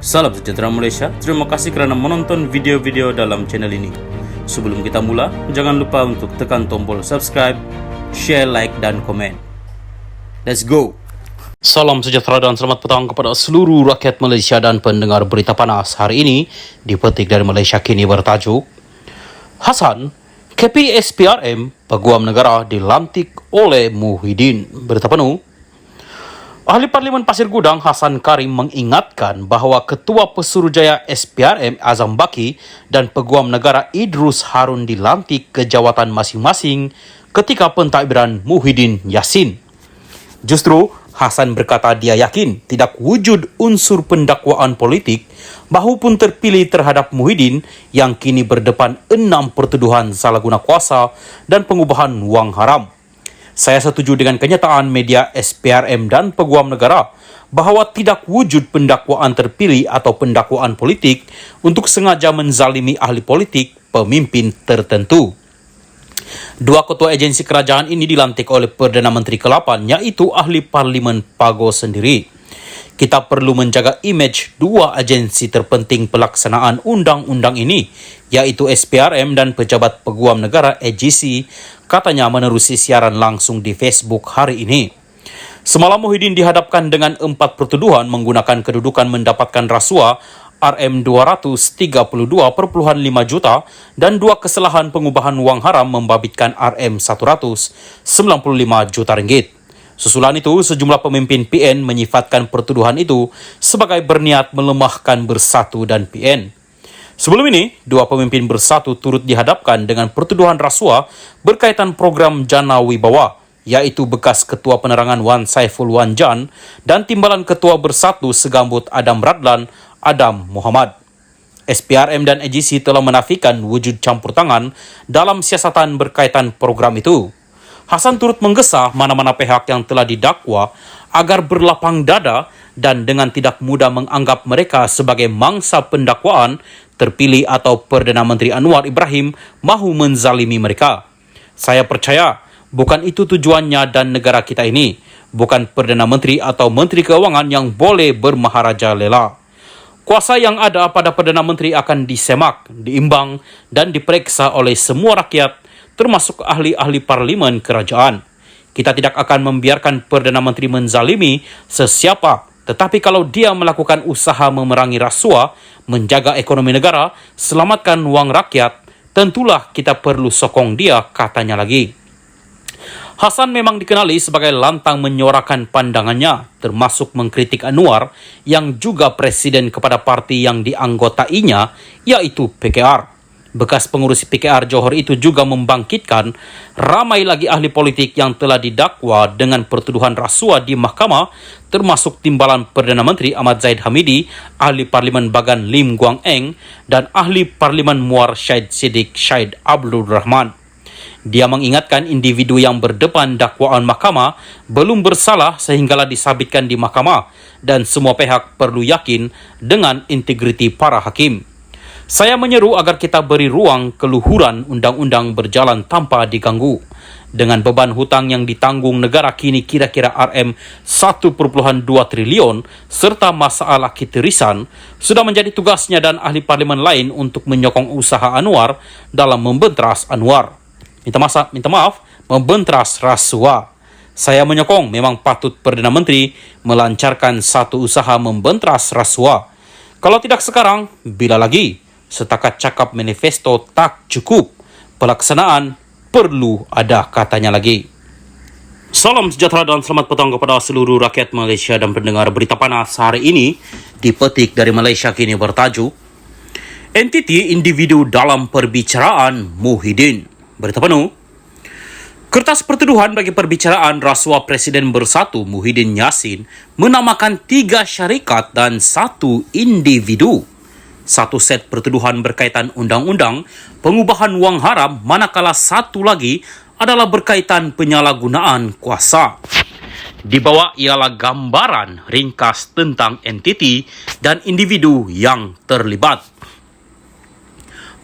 Salam sejahtera Malaysia, terima kasih kerana menonton video-video dalam channel ini. Sebelum kita mula, jangan lupa untuk tekan tombol subscribe, share, like dan komen. Let's go! Salam sejahtera dan selamat petang kepada seluruh rakyat Malaysia dan pendengar berita panas. Hari ini dipetik dari Malaysia Kini bertajuk Hassan, KPSPRM, Peguam Negara dilantik oleh Muhyiddin. Berita penuh. Ahli Parlimen Pasir Gudang Hassan Karim mengingatkan bahawa Ketua Pesuruhjaya SPRM Azam Baki dan Peguam Negara Idrus Harun dilantik ke jawatan masing-masing ketika pentadbiran Muhyiddin Yassin. Justru, Hassan berkata dia yakin tidak wujud unsur pendakwaan politik bahawa pun terpilih terhadap Muhyiddin yang kini berdepan 6 pertuduhan salah guna kuasa dan pengubahan wang haram. Saya setuju dengan kenyataan media SPRM dan Peguam Negara bahawa tidak wujud pendakwaan terpilih atau pendakwaan politik untuk sengaja menzalimi ahli politik pemimpin tertentu. Dua ketua agensi kerajaan ini dilantik oleh Perdana Menteri ke-8 iaitu ahli Parlimen Pago sendiri. Kita perlu menjaga imej dua agensi terpenting pelaksanaan undang-undang ini, iaitu SPRM dan Pejabat Peguam Negara AGC, katanya menerusi siaran langsung di Facebook hari ini. Semalam Muhyiddin dihadapkan dengan 4 pertuduhan menggunakan kedudukan mendapatkan rasuah RM232.5 juta dan 2 kesalahan pengubahan wang haram membabitkan RM195 juta ringgit. Susulan itu, sejumlah pemimpin PN menyifatkan pertuduhan itu sebagai berniat melemahkan Bersatu dan PN. Sebelum ini, dua pemimpin Bersatu turut dihadapkan dengan pertuduhan rasuah berkaitan program Jana Wibawa, iaitu bekas Ketua Penerangan Wan Saiful Wanjan dan timbalan Ketua Bersatu segambut Adam Radlan, Adam Muhammad. SPRM dan AGC telah menafikan wujud campur tangan dalam siasatan berkaitan program itu. Hassan turut menggesa mana-mana pihak yang telah didakwa agar berlapang dada dan dengan tidak mudah menganggap mereka sebagai mangsa pendakwaan terpilih atau Perdana Menteri Anwar Ibrahim mahu menzalimi mereka. Saya percaya bukan itu tujuannya dan negara kita ini, bukan Perdana Menteri atau Menteri Keuangan yang boleh bermaharaja lela. Kuasa yang ada pada Perdana Menteri akan disemak, diimbang dan diperiksa oleh semua rakyat termasuk ahli-ahli parlimen kerajaan. Kita tidak akan membiarkan Perdana Menteri menzalimi sesiapa, tetapi kalau dia melakukan usaha memerangi rasuah, menjaga ekonomi negara, selamatkan wang rakyat, tentulah kita perlu sokong dia, katanya lagi. Hassan memang dikenali sebagai lantang menyuarakan pandangannya, termasuk mengkritik Anwar yang juga presiden kepada parti yang dianggotainya, yaitu PKR. Bekas pengurus PKR Johor itu juga membangkitkan ramai lagi ahli politik yang telah didakwa dengan pertuduhan rasuah di mahkamah, termasuk timbalan Perdana Menteri Ahmad Zahid Hamidi, ahli Parlimen Bagan Lim Guang Eng, dan ahli Parlimen Muar Syed Siddiq Syed Abdul Rahman. Dia mengingatkan individu yang berdepan dakwaan mahkamah belum bersalah sehinggalah disabitkan di mahkamah dan semua pihak perlu yakin dengan integriti para hakim. Saya menyeru agar kita beri ruang keluhuran undang-undang berjalan tanpa diganggu. Dengan beban hutang yang ditanggung negara kini kira-kira RM1.2 triliun serta masalah kitirisan, sudah menjadi tugasnya dan ahli parlimen lain untuk menyokong usaha Anwar dalam membentras Anwar. Minta maaf, membentras rasuah. Saya menyokong memang patut Perdana Menteri melancarkan satu usaha membentras rasuah. Kalau tidak sekarang, bila lagi? Setakat cakap manifesto tak cukup. Pelaksanaan perlu ada, katanya lagi. Salam sejahtera dan selamat petang kepada seluruh rakyat Malaysia dan pendengar berita panas hari ini dipetik dari Malaysia Kini bertajuk Entiti Individu dalam Perbicaraan Muhyiddin. Berita penuh. Kertas pertuduhan bagi perbicaraan rasuah Presiden Bersatu Muhyiddin Yassin menamakan 3 syarikat dan 1 individu. 1 set pertuduhan berkaitan undang-undang pengubahan wang haram, manakala 1 lagi adalah berkaitan penyalahgunaan kuasa. Di bawah ialah gambaran ringkas tentang entiti dan individu yang terlibat.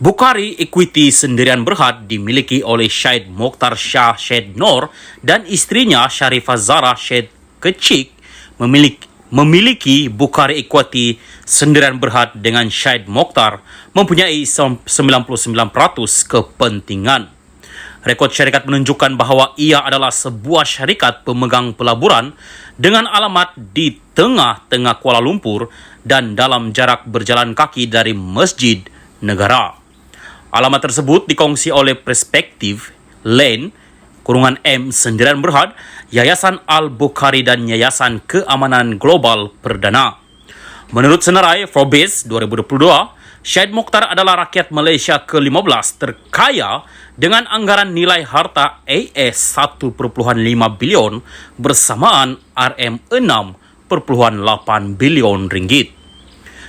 Bukhari Equity Sendirian Berhad dimiliki oleh Syed Mokhtar Shah Syed Nor dan istrinya Sharifah Zara Syed Kecik memiliki Bukhari Equity Sendirian Berhad dengan Syed Mokhtar mempunyai 99% kepentingan. Rekod syarikat menunjukkan bahawa ia adalah sebuah syarikat pemegang pelaburan dengan alamat di tengah-tengah Kuala Lumpur dan dalam jarak berjalan kaki dari Masjid Negara. Alamat tersebut dikongsi oleh Perspektif Lane (M) Sendirian Berhad, Yayasan Al-Bukhari dan Yayasan Keamanan Global Perdana. Menurut senarai Forbes 2022, Syed Mokhtar adalah rakyat Malaysia ke-15 terkaya dengan anggaran nilai harta AS 1.5 bilion bersamaan RM6.8 bilion ringgit.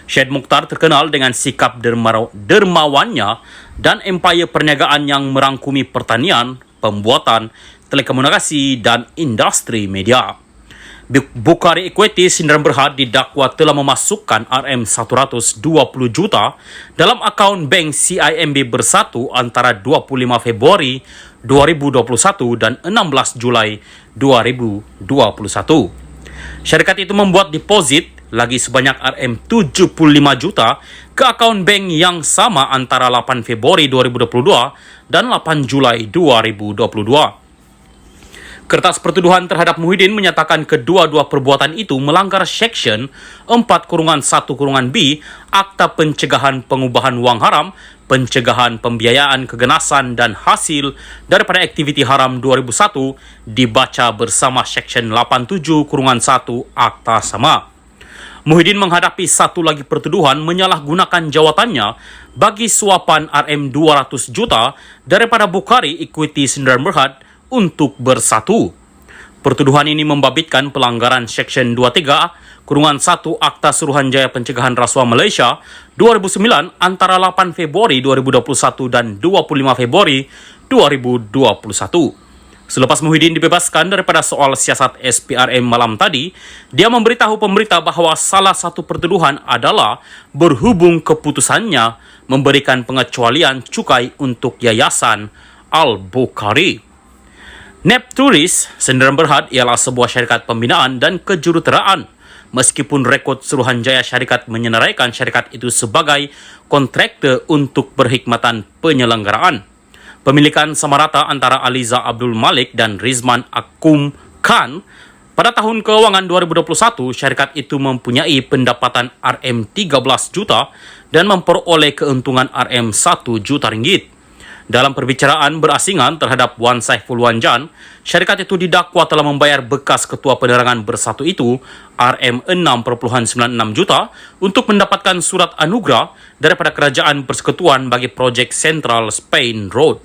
Syed Mokhtar terkenal dengan sikap dermawannya dan empayar perniagaan yang merangkumi pertanian, pembuatan, telekomunikasi dan industri media. Bukhari Equity Sendirian Berhad didakwa telah memasukkan RM120 juta dalam akaun bank CIMB Bersatu antara 25 Februari 2021 dan 16 Julai 2021. Syarikat itu membuat deposit lagi sebanyak RM75 juta ke akaun bank yang sama antara 8 Februari 2022 dan 8 Julai 2022. Kertas pertuduhan terhadap Muhyiddin menyatakan kedua-dua perbuatan itu melanggar Seksyen 4-1-B Akta Pencegahan Pengubahan Wang Haram, Pencegahan Pembiayaan Keganasan dan Hasil daripada Aktiviti Haram 2001 dibaca bersama Seksyen 87-1 Akta sama. Muhyiddin menghadapi satu lagi pertuduhan menyalahgunakan jawatannya bagi suapan RM200 juta daripada Bukhari Equity Sendirian Berhad untuk bersatu. Pertuduhan ini membabitkan pelanggaran Seksyen 23-1 Akta Suruhanjaya Pencegahan Rasuah Malaysia 2009 antara 8 Februari 2021 dan 25 Februari 2021. Selepas Muhyiddin dibebaskan daripada soal siasat SPRM malam tadi, dia memberitahu pemberita bahawa salah satu pertuduhan adalah berhubung keputusannya memberikan pengecualian cukai untuk Yayasan Al-Bukhari. Nepturis Sendirian Berhad ialah sebuah syarikat pembinaan dan kejuruteraan. Meskipun rekod Suruhanjaya Syarikat menyenaraikan syarikat itu sebagai kontraktor untuk berkhidmatan penyelenggaraan. Pemilikan sama rata antara Aliza Abdul Malik dan Rizman Akum Khan. Pada tahun kewangan 2021, syarikat itu mempunyai pendapatan RM13 juta dan memperoleh keuntungan RM1 juta ringgit. Dalam perbicaraan berasingan terhadap Wan Saiful Wanjan, syarikat itu didakwa telah membayar bekas ketua penerangan Bersatu itu RM6.96 juta untuk mendapatkan surat anugerah daripada Kerajaan Persekutuan bagi projek Central Spain Road,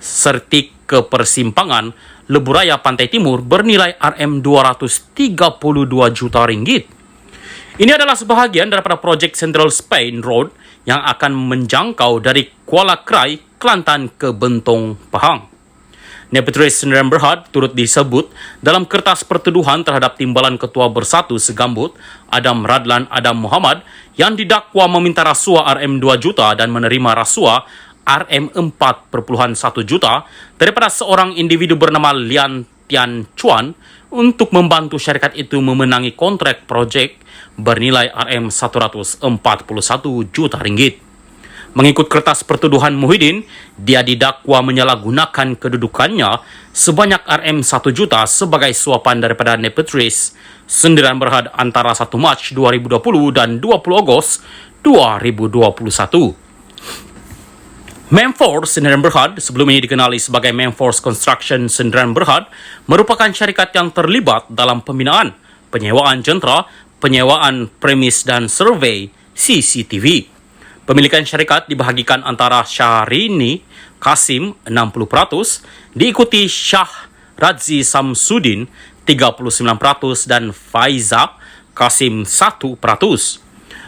sertik ke persimpangan Leburaya Pantai Timur bernilai RM232 juta ringgit. Ini adalah sebahagian daripada projek Central Spain Road yang akan menjangkau dari Kuala Krai, Kelantan ke Bentong, Pahang. Nepturis Sendirian Berhad turut disebut dalam kertas pertuduhan terhadap timbalan Ketua Bersatu Segambut, Adam Radlan Adam Muhammad, yang didakwa meminta rasuah RM2 juta dan menerima rasuah RM4.1 juta daripada seorang individu bernama Lian Tian Chuan untuk membantu syarikat itu memenangi kontrak projek bernilai RM141 juta ringgit. Mengikut kertas pertuduhan Muhyiddin, dia didakwa menyalahgunakan kedudukannya sebanyak RM1 juta sebagai suapan daripada Nepturis Sendirian Berhad antara 1 Mac 2020 dan 20 Ogos 2021. Memforce Sendirian Berhad, sebelum ini dikenali sebagai Memforce Construction Sendirian Berhad, merupakan syarikat yang terlibat dalam pembinaan, penyewaan jentera, penyewaan premis dan survei CCTV. Pemilikan syarikat dibahagikan antara Syahrini Kasim 60%, diikuti Syah Radzi Samsudin 39% dan Faizak Kasim 1%.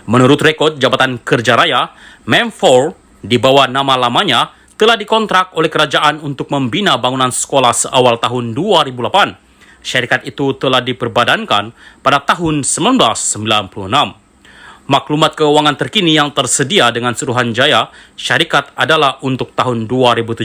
Menurut rekod Jabatan Kerja Raya, Mem4 di bawah nama lamanya telah dikontrak oleh kerajaan untuk membina bangunan sekolah seawal tahun 2008. Syarikat itu telah diperbadankan pada tahun 1996. Maklumat keuangan terkini yang tersedia dengan Suruhanjaya Syarikat adalah untuk tahun 2017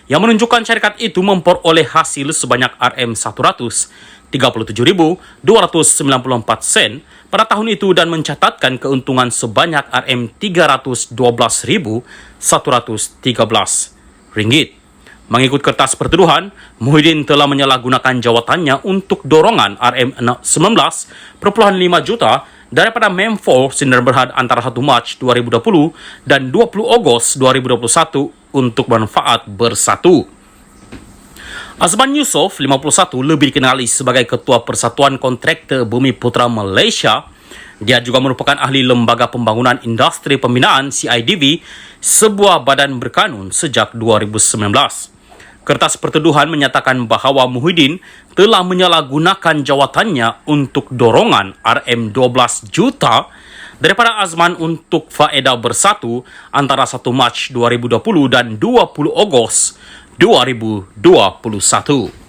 yang menunjukkan syarikat itu memperoleh hasil sebanyak RM133 37.294 sen pada tahun itu dan mencatatkan keuntungan sebanyak Rp312.113 ringgit. Mengikut kertas pertuduhan, Muhyiddin telah menyalahgunakan jawatannya untuk dorongan Rm19.5 juta daripada Mem4 Sdn Bhd antara 1 Mac 2020 dan 20 Ogos 2021 untuk manfaat bersatu. Azman Yusof, 51, lebih dikenali sebagai Ketua Persatuan Kontraktor Bumi Putra Malaysia. Dia juga merupakan ahli Lembaga Pembangunan Industri Pembinaan CIDV, sebuah badan berkanun sejak 2019. Kertas pertuduhan menyatakan bahawa Muhyiddin telah menyalahgunakan jawatannya untuk dorongan Rm12 juta daripada Azman untuk faedah bersatu antara 1 Mac 2020 dan 20 Ogos 2021.